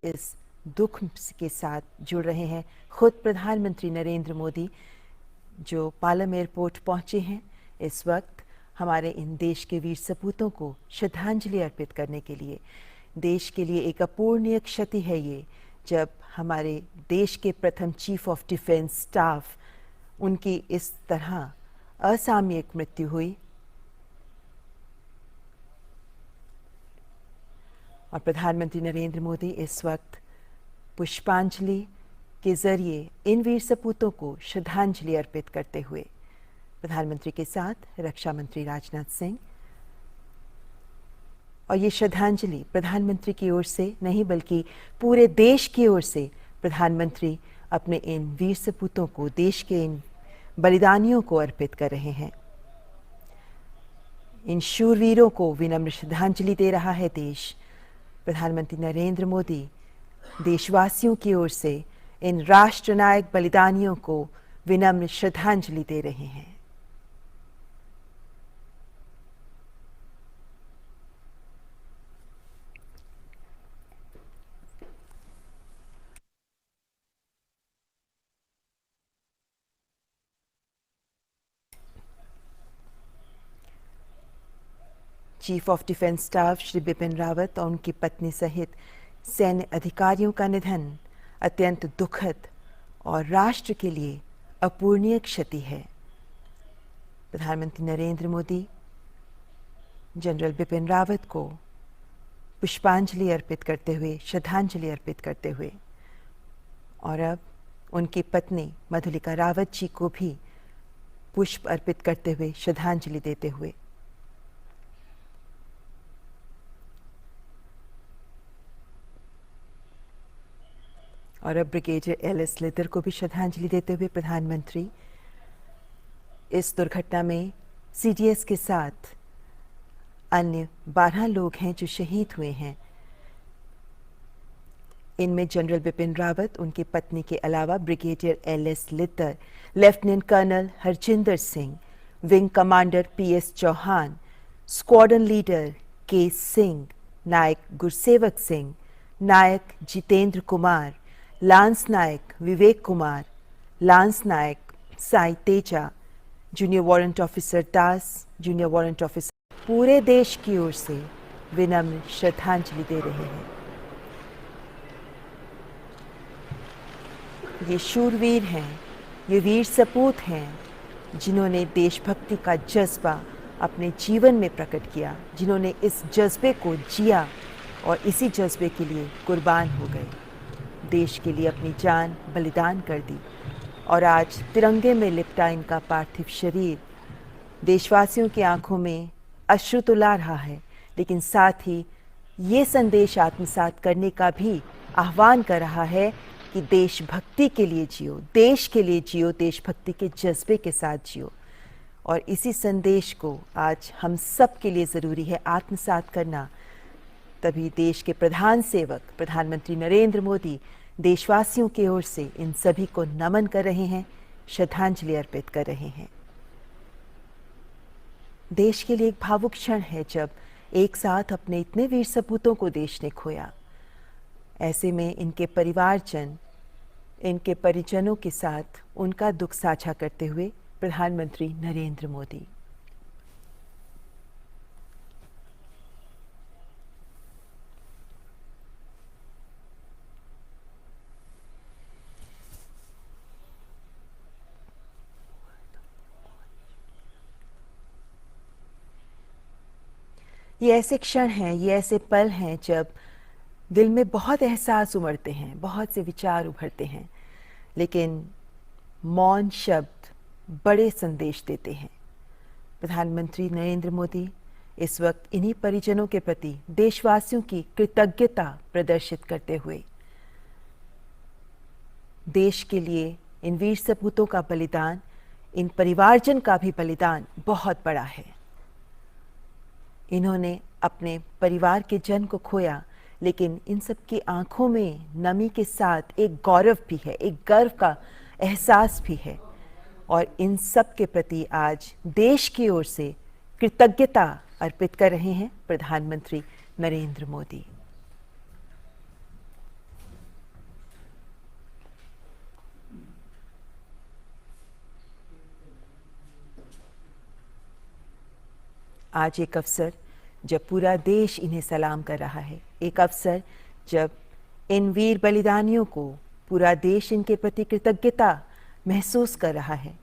इस दुख के साथ जुड़ रहे हैं खुद प्रधानमंत्री नरेंद्र मोदी, जो पालम एयरपोर्ट पहुंचे हैं इस वक्त हमारे इन देश के वीर सपूतों को श्रद्धांजलि अर्पित करने के लिए। देश के लिए एक अपूरणीय क्षति है ये, जब हमारे देश के प्रथम चीफ ऑफ डिफेंस स्टाफ उनकी इस तरह असामयिक मृत्यु हुई। और प्रधानमंत्री नरेंद्र मोदी इस वक्त पुष्पांजलि के जरिए इन वीर सपूतों को श्रद्धांजलि अर्पित करते हुए प्रधानमंत्री के साथ रक्षा मंत्री राजनाथ सिंह, और ये श्रद्धांजलि प्रधानमंत्री की ओर से नहीं बल्कि पूरे देश की ओर से प्रधानमंत्री अपने इन वीर सपूतों को, देश के इन बलिदानियों को अर्पित कर रहे हैं। इन शूरवीरों को विनम्र श्रद्धांजलि दे रहा है देश। प्रधानमंत्री नरेंद्र मोदी देशवासियों की ओर से इन राष्ट्रनायक बलिदानियों को विनम्र श्रद्धांजलि दे रहे हैं। Chief of defence staff Shri Bipin Rawat और उनकी पत्नी सहित सैन्य अधिकारियों का निधन अत्यंत दुखद और राष्ट्र के लिए अपूरणीय क्षति है। प्रधानमंत्री नरेंद्र मोदी जनरल बिपिन रावत को पुष्पांजलि अर्पित करते हुए, श्रद्धांजलि अर्पित करते हुए, और अब उनकी पत्नी मधुलिका रावत जी को भी पुष्प अर्पित करते हुए, श्रद्धांजलि देते हुए, और अब ब्रिगेडियर एल.एस. लितर को भी श्रद्धांजलि देते हुए प्रधानमंत्री इस दुर्घटना में सीडीएस के साथ अन्य 12 लोग हैं जो शहीद हुए हैं। इनमें जनरल बिपिन रावत, उनकी पत्नी के अलावा brigadier L S. Lidder, lieutenant colonel Harjinder Singh, wing commander P S. Chauhan, squadron leader K Singh, Naik Gursewak Singh, Naik Jitendra Kumar, lance Naik Vivek Kumar, lance Naik Sai Teja, junior warrant officer Das, junior warrant officer पूरे देश की ओर से विनम्र श्रद्धांजलि दे रहे हैं। ये शूरवीर हैं, ये वीर सपूत हैं, जिन्होंने देशभक्ति का जज्बा अपने जीवन में प्रकट किया, जिन्होंने इस जज्बे को जिया और इसी जज्बे के लिए कुर्बान हो गए, देश के लिए अपनी जान बलिदान कर दी। और आज तिरंगे में लिपटा इनका पार्थिव शरीर देशवासियों की आंखों में अश्रु तो ला रहा है, लेकिन साथ ही ये संदेश आत्मसात करने का भी आह्वान कर रहा है कि देशभक्ति के लिए जियो, देश के लिए जियो, देशभक्ति के जज्बे के साथ जियो। और इसी संदेश को आज हम सब के लिए ज़रूरी है आत्मसात करना। तभी देश के प्रधान सेवक प्रधानमंत्री नरेंद्र मोदी देशवासियों की ओर से इन सभी को नमन कर रहे हैं, श्रद्धांजलि अर्पित कर रहे हैं। देश के लिए एक भावुक क्षण है जब एक साथ अपने इतने वीर सपूतों को देश ने खोया। ऐसे में इनके परिवारजन, इनके परिजनों के साथ उनका दुख साझा करते हुए प्रधानमंत्री नरेंद्र मोदी। ये ऐसे क्षण हैं, ये ऐसे पल हैं जब दिल में बहुत एहसास उमड़ते हैं, बहुत से विचार उभरते हैं, लेकिन मौन शब्द बड़े संदेश देते हैं। प्रधानमंत्री नरेंद्र मोदी इस वक्त इन्हीं परिजनों के प्रति देशवासियों की कृतज्ञता प्रदर्शित करते हुए देश के लिए इन वीर सपूतों का बलिदान, इन परिवारजन का भी बलिदान बहुत बड़ा है। इन्होंने अपने परिवार के जन को खोया, लेकिन इन सब की आंखों में नमी के साथ एक गौरव भी है, एक गर्व का एहसास भी है। और इन सब के प्रति आज देश की ओर से कृतज्ञता अर्पित कर रहे हैं प्रधानमंत्री नरेंद्र मोदी। आज एक अवसर जब पूरा देश इन्हें सलाम कर रहा है, एक अवसर जब इन वीर बलिदानियों को पूरा देश इनके प्रति कृतज्ञता महसूस कर रहा है।